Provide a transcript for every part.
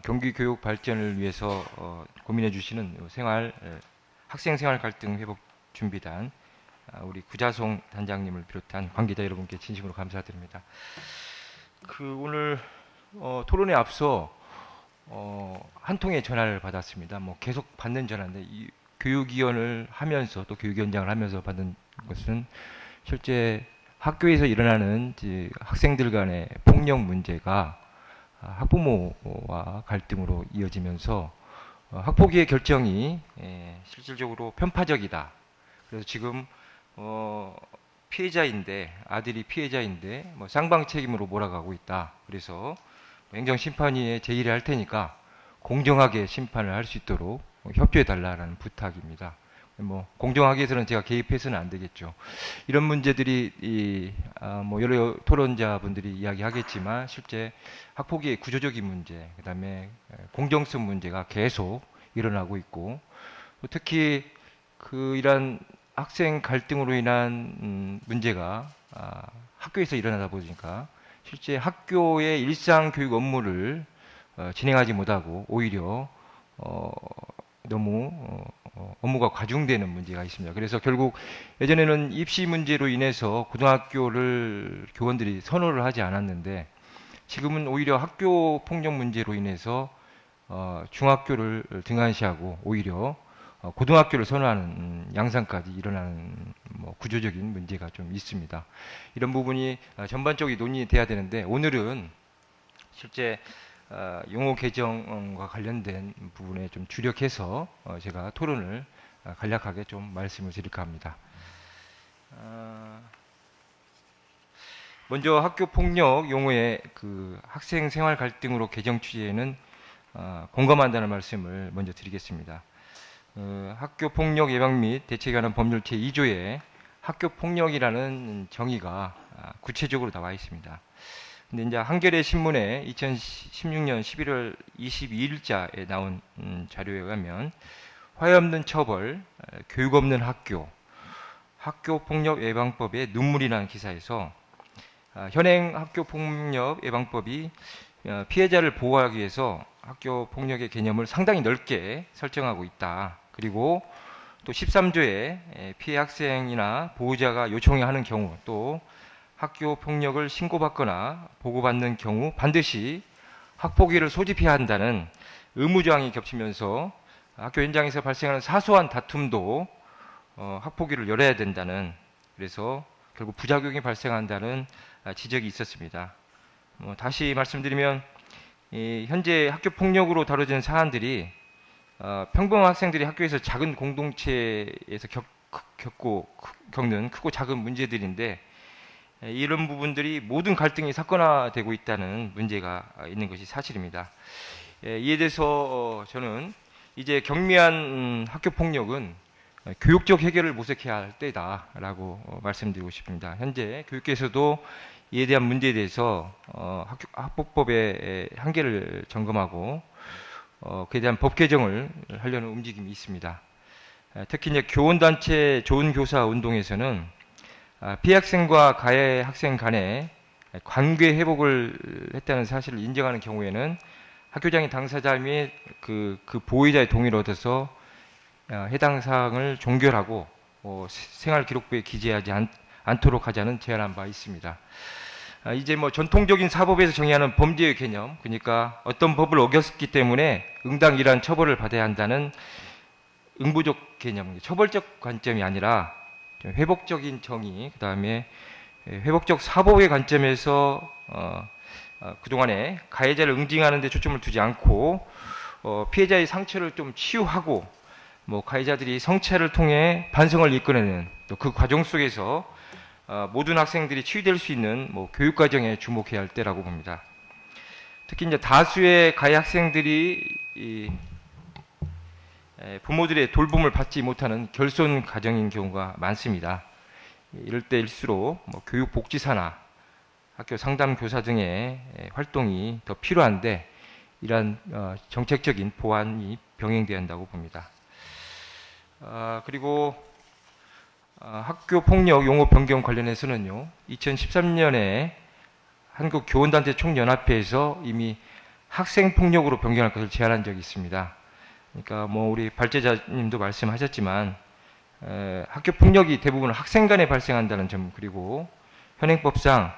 경기 교육 발전을 위해서 고민해 주시는 학생 생활 갈등 회복 준비단 우리 구자송 단장님을 비롯한 관계자 여러분께 진심으로 감사드립니다. 오늘 토론에 앞서 한 통의 전화를 받았습니다. 뭐 계속 받는 전화인데 이 교육위원을 하면서 또 교육위원장을 하면서 받은 것은 실제 학교에서 일어나는 학생들 간의 폭력 문제가 학부모와 갈등으로 이어지면서 학폭위의 결정이 실질적으로 편파적이다. 그래서 지금 피해자인데 아들이 피해자인데 뭐 쌍방 책임으로 몰아가고 있다. 그래서 행정심판위에 제의를 할 테니까 공정하게 심판을 할 수 있도록 협조해 달라는 부탁입니다. 뭐 공정하게 해서는 제가 개입해서는 안 되겠죠. 이런 문제들이 뭐 여러 토론자분들이 이야기하겠지만 실제 학폭위의 구조적인 문제, 그다음에 공정성 문제가 계속 일어나고 있고 특히 이런 학생 갈등으로 인한 문제가 학교에서 일어나다 보니까 실제 학교의 일상 교육 업무를 진행하지 못하고 오히려 너무 업무가 과중되는 문제가 있습니다. 그래서 결국 예전에는 입시 문제로 인해서 고등학교를 교원들이 선호를 하지 않았는데 지금은 오히려 학교 폭력 문제로 인해서 중학교를 등한시하고 오히려 고등학교를 선호하는 양상까지 일어나는 뭐 구조적인 문제가 좀 있습니다. 이런 부분이 전반적으로 논의돼야 되는데 오늘은 실제 용어 개정과 관련된 부분에 좀 주력해서 제가 토론을 간략하게 좀 말씀을 드릴까 합니다. 먼저 학교 폭력 용어의 학생 생활 갈등으로 개정 취지에는 공감한다는 말씀을 먼저 드리겠습니다. 학교 폭력 예방 및 대책에 관한 법률 제2조에 학교 폭력이라는 정의가 구체적으로 나와 있습니다. 근데 이제 한겨레 신문에 2016년 11월 22일자에 나온 자료에 의하면 화해 없는 처벌, 교육 없는 학교, 학교 폭력 예방법의 눈물이라는 기사에서 현행 학교 폭력 예방법이 피해자를 보호하기 위해서 학교 폭력의 개념을 상당히 넓게 설정하고 있다. 그리고 또 13조에 피해 학생이나 보호자가 요청하는 경우 또 학교 폭력을 신고받거나 보고받는 경우 반드시 학폭위를 소집해야 한다는 의무조항이 겹치면서 학교 현장에서 발생하는 사소한 다툼도 학폭위를 열어야 된다는, 그래서 결국 부작용이 발생한다는 지적이 있었습니다. 다시 말씀드리면 현재 학교 폭력으로 다뤄지는 사안들이 평범한 학생들이 학교에서 작은 공동체에서 겪는 크고 작은 문제들인데 이런 부분들이 모든 갈등이 사건화되고 있다는 문제가 있는 것이 사실입니다. 이에 대해서 저는 이제 경미한 학교 폭력은 교육적 해결을 모색해야 할 때다라고 말씀드리고 싶습니다. 현재 교육계에서도 이에 대한 문제에 대해서 학폭법의 한계를 점검하고 그에 대한 법 개정을 하려는 움직임이 있습니다. 특히 이제 교원단체 좋은 교사 운동에서는 피해 학생과 가해 학생 간의 관계 회복을 했다는 사실을 인정하는 경우에는 학교장이 당사자 및 그 보호자의 동의를 얻어서 해당 사항을 종결하고 생활 기록부에 기재하지 않도록 하자는 제안한 바 있습니다. 이제 뭐 전통적인 사법에서 정의하는 범죄의 개념, 그러니까 어떤 법을 어겼기 때문에 응당이란 처벌을 받아야 한다는 응부적 개념, 처벌적 관점이 아니라 회복적인 정의, 그 다음에 회복적 사법의 관점에서 그동안에 가해자를 응징하는 데 초점을 두지 않고 피해자의 상처를 좀 치유하고 뭐 가해자들이 성찰을 통해 반성을 이끌어내는 또 그 과정 속에서 모든 학생들이 치유될 수 있는 뭐 교육 과정에 주목해야 할 때라고 봅니다. 특히 이제 다수의 가해 학생들이 부모들의 돌봄을 받지 못하는 결손 가정인 경우가 많습니다. 이럴 때일수록 뭐 교육복지사나 학교 상담교사 등의 활동이 더 필요한데 이러한 정책적인 보완이 병행돼야 한다고 봅니다. 그리고 학교 폭력 용어 변경 관련해서는요, 2013년에 한국교원단체 총연합회에서 이미 학생 폭력으로 변경할 것을 제안한 적이 있습니다. 그러니까 뭐 우리 발제자님도 말씀하셨지만 학교 폭력이 대부분 학생 간에 발생한다는 점, 그리고 현행법상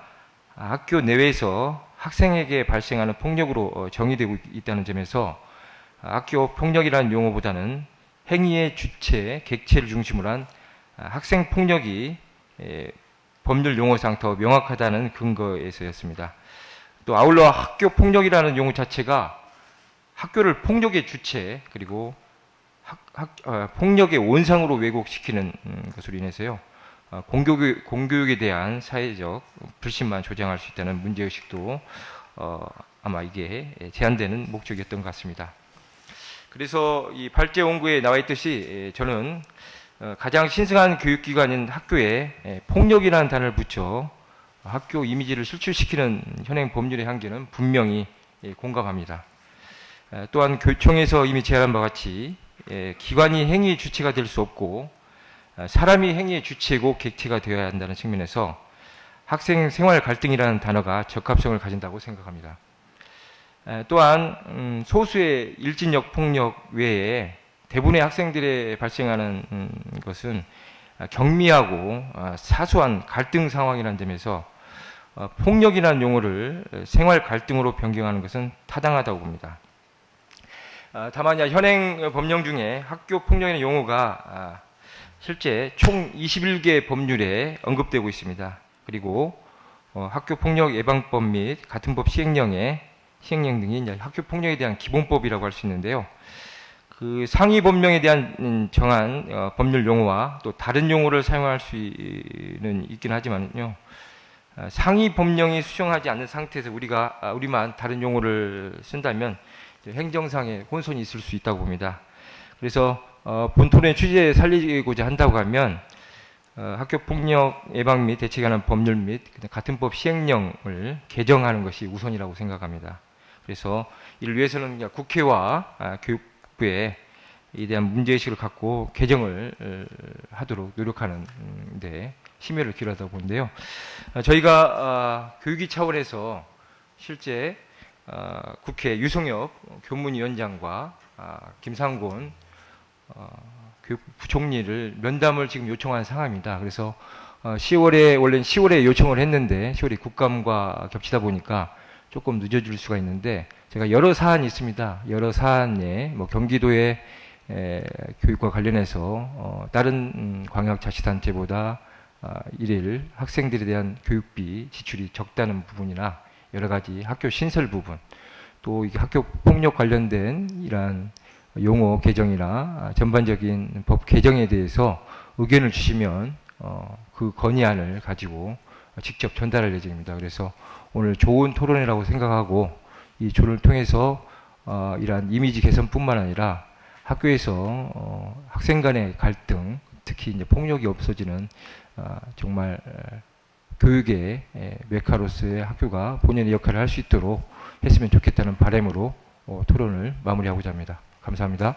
학교 내외에서 학생에게 발생하는 폭력으로 정의되고 있다는 점에서 학교 폭력이라는 용어보다는 행위의 주체, 객체를 중심으로 한 학생 폭력이 법률 용어상 더 명확하다는 근거에서였습니다. 또 아울러 학교 폭력이라는 용어 자체가 학교를 폭력의 주체, 그리고 폭력의 원상으로 왜곡시키는 것으로 인해서요, 공교육에 대한 사회적 불신만 조장할 수 있다는 문제의식도 아마 이게 제한되는 목적이었던 것 같습니다. 그래서 이 발제 원고에 나와 있듯이 저는 가장 신성한 교육기관인 학교에 폭력이라는 단어를 붙여 학교 이미지를 실추시키는 현행 법률의 한계는 분명히 공감합니다. 또한 교총에서 이미 제안한 바와 같이 기관이 행위의 주체가 될 수 없고 사람이 행위의 주체고 객체가 되어야 한다는 측면에서 학생 생활 갈등이라는 단어가 적합성을 가진다고 생각합니다. 또한 소수의 일진역 폭력 외에 대부분의 학생들에 발생하는 것은 경미하고 사소한 갈등 상황이라는 점에서 폭력이라는 용어를 생활 갈등으로 변경하는 것은 타당하다고 봅니다. 다만 현행 법령 중에 학교 폭력의 용어가 실제 총 21개 법률에 언급되고 있습니다. 그리고 학교 폭력 예방법 및 같은 법 시행령 등이 이제 학교 폭력에 대한 기본법이라고 할 수 있는데요. 그 상위 법령에 대한 정한 법률 용어와 또 다른 용어를 사용할 수는 있긴 하지만요. 상위 법령이 수정하지 않는 상태에서 우리만 다른 용어를 쓴다면 행정상의 혼선이 있을 수 있다고 봅니다. 그래서 본토론의 취지에 살리고자 한다고 하면 학교 폭력 예방 및 대책에 관한 법률 및 같은 법 시행령을 개정하는 것이 우선이라고 생각합니다. 그래서 이를 위해서는 국회와 교육부에 에 대한 문제의식을 갖고 개정을 하도록 노력하는 데 심혈을 기울여다 보는데요. 저희가 교육위 차원에서 실제 국회 유성엽 교문위원장과 김상곤 교육부총리를 면담을 지금 요청한 상황입니다. 그래서 10월에 원래는 10월에 요청을 했는데 10월에 국감과 겹치다 보니까 조금 늦어질 수가 있는데 제가 여러 사안이 있습니다. 여러 사안에 뭐 경기도의 교육과 관련해서 다른 광역자치단체보다 일일 학생들에 대한 교육비 지출이 적다는 부분이나 여러 가지 학교 신설 부분, 또 이게 학교 폭력 관련된 이러한 용어 개정이나 전반적인 법 개정에 대해서 의견을 주시면 그 건의안을 가지고 직접 전달할 예정입니다. 그래서 오늘 좋은 토론이라고 생각하고 이 토론을 통해서 이러한 이미지 개선뿐만 아니라 학교에서 학생 간의 갈등, 특히 이제 폭력이 없어지는 정말 교육의 메카로서의 학교가 본연의 역할을 할 수 있도록 했으면 좋겠다는 바람으로 토론을 마무리하고자 합니다. 감사합니다.